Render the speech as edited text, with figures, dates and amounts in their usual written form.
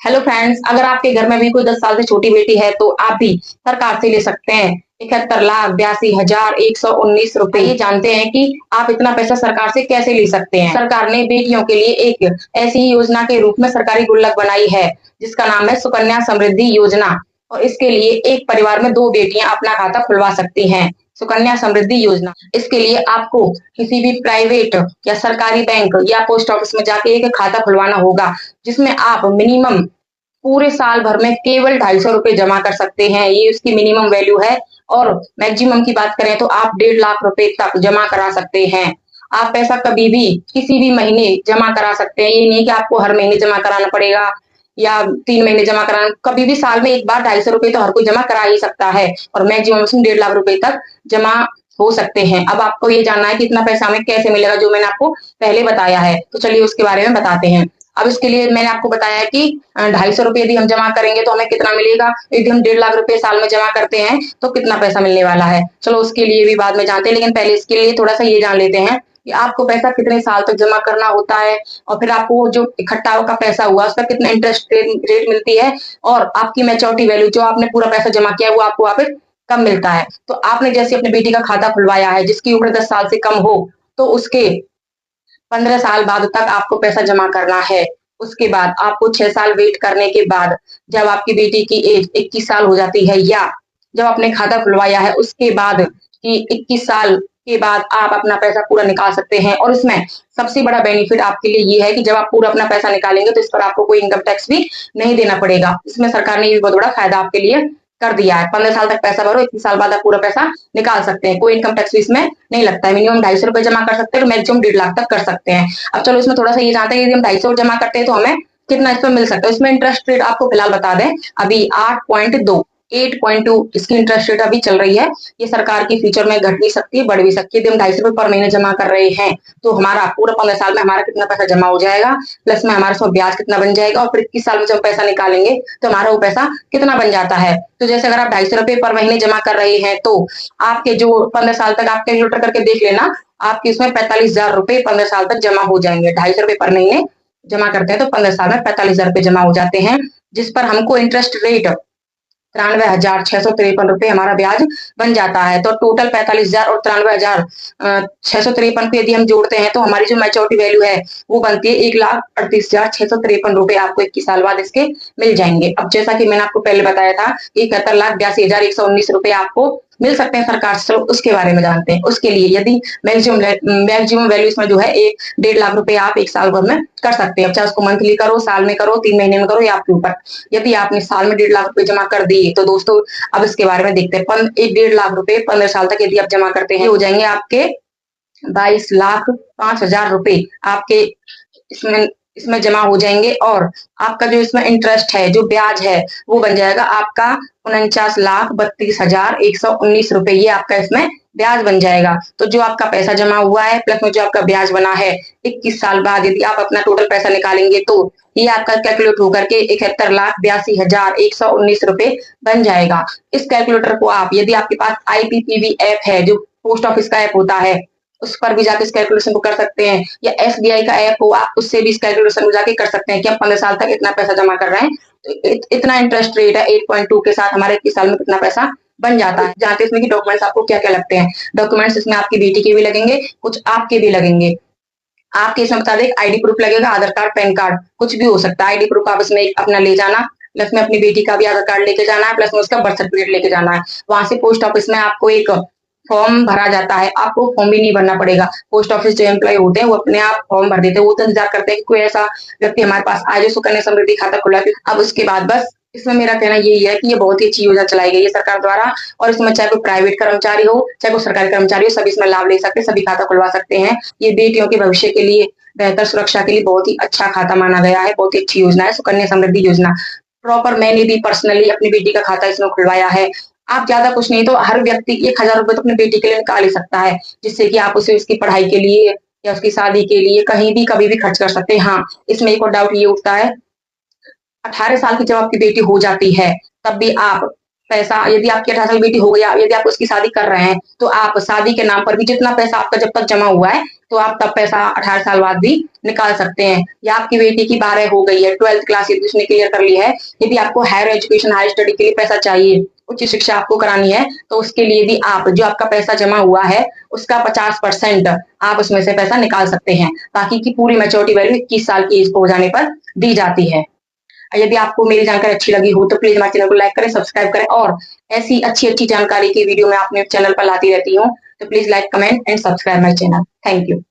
Hello friends, अगर आपके घर में भी कोई 10 साल से छोटी बेटी है तो आप भी सरकार से ले सकते हैं 71,82,119 रुपए। ये जानते हैं कि आप इतना पैसा सरकार से कैसे ले सकते हैं। सरकार ने बेटियों के लिए एक ऐसी ही योजना के रूप में सरकारी गुल्लक बनाई है जिसका नाम है सुकन्या समृद्धि योजना। और इसके लिए एक परिवार में 2 बेटियां अपना खाता खुलवा सकती हैं। सुकन्या समृद्धि योजना, इसके लिए आपको किसी भी प्राइवेट या सरकारी बैंक या पोस्ट ऑफिस में जाके एक खाता खुलवाना होगा, जिसमें आप मिनिमम पूरे साल भर में केवल 250 रुपए जमा कर सकते हैं। ये उसकी मिनिमम वैल्यू है। और मैक्सिमम की बात करें तो आप 1.5 लाख रुपए तक जमा करा सकते हैं। आप पैसा कभी भी किसी भी महीने जमा करा सकते हैं। ये नहीं कि आपको हर महीने जमा कराना पड़ेगा या 3 महीने जमा कराना। कभी भी साल में एक बार 250 रुपए तो हर कोई जमा करा ही सकता है और मैक्सिमम उसमें 1.5 लाख रुपए तक जमा हो सकते हैं। अब आपको ये जानना है कि इतना पैसा हमें कैसे मिलेगा, जो मैंने आपको पहले बताया है। तो चलिए उसके बारे में बताते हैं। अब इसके लिए मैंने आपको बताया कि 250 रुपए यदि हम जमा करेंगे तो हमें कितना मिलेगा। यदि हम 1.5 लाख रुपए साल में जमा करते हैं तो कितना पैसा मिलने वाला है। चलो उसके लिए भी बाद में जानते हैं, लेकिन पहले इसके लिए थोड़ा सा ये जान लेते हैं कि आपको पैसा कितने साल तक जमा करना होता है और फिर आपको जो इकट्ठा का पैसा हुआ उस पर कितना इंटरेस्ट रेट मिलती है और आपकी मैच्योरिटी वैल्यू, जो आपने पूरा पैसा जमा किया है वो आपको वहां पे कब मिलता है। तो आपने जैसे अपनी बेटी का खाता खुलवाया है जिसकी उम्र 10 साल से कम हो, तो उसके 15 साल बाद तक आपको पैसा जमा करना है। उसके बाद आपको 6 साल वेट करने के बाद जब आपकी बेटी की एज 21 साल हो जाती है, या जब आपने खाता खुलवाया है उसके बाद कि 21 साल के बाद आप अपना पैसा पूरा निकाल सकते हैं। और इसमें सबसे बड़ा बेनिफिट आपके लिए ये है कि जब आप पूरा अपना पैसा निकालेंगे तो इस पर आपको कोई इनकम टैक्स भी नहीं देना पड़ेगा। इसमें सरकार ने ये भी बहुत बड़ा फायदा आपके लिए कर दिया है। 15 साल तक पैसा भरो, 21 साल बाद आप पूरा पैसा निकाल सकते हैं। कोई इनकम टैक्स भी इसमें नहीं लगता है। मिनिमम 250 रुपए जमा कर सकते हैं और मैक्सिमम 1.5 लाख तक कर सकते हैं। अब चलो इसमें थोड़ा सा ये जानते हैं कि यदि हम 250 जमा करते हैं तो हमें कितना इसमें मिल सकता है। इसमें इंटरेस्ट रेट आपको फिलहाल बता दें, अभी 8.2 इसकी इंटरेस्ट रेट अभी चल रही है। ये सरकार की फ्यूचर में घट भी सकती है, बढ़ भी सकती है। यदि हम 250 रुपए पर महीने जमा कर रहे हैं तो हमारा पूरा 15 साल में हमारा कितना पैसा जमा हो जाएगा, प्लस में हमारा उसमें ब्याज कितना बन जाएगा, और फिर 21 साल में जब पैसा निकालेंगे तो हमारा वो पैसा कितना बन जाता है। तो जैसे अगर आप 250 रुपए पर महीने जमा कर रहे हैं तो आपके जो 15 साल तक आप कैलकुलेटर करके देख लेना, आपके इसमें 45,000 रुपए 15 साल तक जमा हो जाएंगे। 250 रुपए पर महीने जमा करते हैं तो 15 साल में 45,000 रुपए जमा हो जाते हैं, जिस पर हमको इंटरेस्ट रेट 93,653 हमारा ब्याज बन जाता है। तो टोटल 45,000 और 93,653 को यदि हम जोड़ते हैं तो हमारी जो मैच्योरिटी वैल्यू है वो बनती है 1,38,653 रुपए आपको 21 साल बाद इसके मिल जाएंगे। अब जैसा कि मैंने आपको पहले बताया था कि 71,82,119 रुपए आपको मिल सकते हैं सरकार से। उसके बारे में जानते हैं। उसके लिए यदि मैक्सिमम वैल्यू इसमें जो है 1.5 लाख रुपए आप एक साल भर में कर सकते हैं। चाहे उसको मंथली करो, साल में करो, 3 महीने में करो, या आपके ऊपर। यदि आपने साल में 1.5 लाख रुपए जमा कर दिए तो दोस्तों अब इसके बारे में देखते हैं। 1.5 लाख रुपए 15 साल तक यदि आप जमा करते हैं हो जाएंगे आपके 22,05,000 रुपए आपके इसमें इसमें जमा हो जाएंगे। और आपका जो इसमें इंटरेस्ट है, जो ब्याज है, वो बन जाएगा आपका 49,32,119 रुपए। ये आपका इसमें ब्याज बन जाएगा। तो जो आपका पैसा जमा हुआ है प्लस में जो आपका ब्याज बना है 21 साल बाद यदि आप अपना टोटल पैसा निकालेंगे तो ये आपका कैलकुलेट होकर के 71,82,119 रुपए बन जाएगा। इस कैलकुलेटर को आप, यदि आपके पास IPPB ऐप है, जो पोस्ट ऑफिस का ऐप होता है, उस पर भी जाके इस कैलकुलेशन को कर सकते हैं, या SBI का ऐप हो आप उससे भी इस कैलकुलेशन को जाके कर सकते हैं कि हम 15 साल तक इतना पैसा जमा कर रहे हैं तो इतना इंटरेस्ट रेट है 8.2 के साथ हमारे 21 साल में कितना पैसा बन जाता है। जानते हैं इसमें कि डॉक्यूमेंट्स आपको क्या क्या लगते हैं। डॉक्यूमेंट्स इसमें आपकी बेटी के भी लगेंगे, कुछ आपके भी लगेंगे। आपके इसमें बता दें, ID प्रूफ लगेगा, आधार कार्ड, पैन कार्ड, कुछ भी हो सकता है। ID प्रूफ आप इसमें अपना ले जाना, प्लस में अपनी बेटी का भी आधार कार्ड लेके जाना है, प्लस में उसका बर्थ सर्टिफिकेट लेके जाना है। वहां से पोस्ट ऑफिस में आपको एक फॉर्म भरा जाता है। आपको फॉर्म भी नहीं भरना पड़ेगा। पोस्ट ऑफिस जो एम्प्लॉय होते हैं वो अपने आप फॉर्म भर देते हैं। वो तो इंतजार करते हैं कि कोई ऐसा व्यक्ति हमारे पास आए जो सुकन्या समृद्धि खाता खुला के। अब उसके बाद बस इसमें मेरा कहना यही है कि ये बहुत ही अच्छी योजना चलाई गई है सरकार द्वारा, और इसमें चाहे कोई प्राइवेट कर्मचारी हो चाहे कोई सरकारी कर्मचारी हो, सभी इसमें लाभ ले सकते हैं, सभी खाता खुलवा सकते हैं। ये बेटियों के भविष्य के लिए, बेहतर सुरक्षा के लिए बहुत ही अच्छा खाता माना गया है। बहुत ही अच्छी योजना है सुकन्या समृद्धि योजना। प्रॉपर मैंने भी पर्सनली अपनी बेटी का खाता इसमें खुलवाया है। आप ज्यादा कुछ नहीं तो हर व्यक्ति 1,000 रुपए तो अपनी बेटी के लिए निकाल ही सकता है, जिससे कि आप उसे उसकी पढ़ाई के लिए या उसकी शादी के लिए कहीं भी कभी भी खर्च कर सकते हैं। हाँ, इसमें एक और डाउट ये उठता है, 18 साल की जब आपकी बेटी हो जाती है तब भी आप पैसा, यदि आपकी 18 साल बेटी हो गई, यदि आप उसकी शादी कर रहे हैं, तो आप शादी के नाम पर भी जितना पैसा आपका जब तक जमा हुआ है, तो आप तब पैसा 18 साल बाद भी निकाल सकते हैं। या आपकी बेटी की 12 हो गई है, 12th क्लास यदि उसने क्लियर कर ली है, यदि आपको हायर एजुकेशन, हायर स्टडी के लिए पैसा चाहिए, उच्च शिक्षा आपको करानी है, तो उसके लिए भी आप जो आपका पैसा जमा हुआ है, उसका 50% आप उसमें से पैसा निकाल सकते हैं, ताकि कि पूरी मैच्योरिटी वैल्यू 21 साल की एज हो जाने पर दी जाती है। यदि आपको मेरी जानकारी अच्छी लगी हो, तो प्लीज़ हमारे चैनल को लाइक करें, सब्सक्राइब करें और ऐसी अच्छी-अच्छी जानकारी की वीडियो मैं अपने चैनल पर लाती रहती हूँ। तो please like, comment and subscribe my channel. Thank you.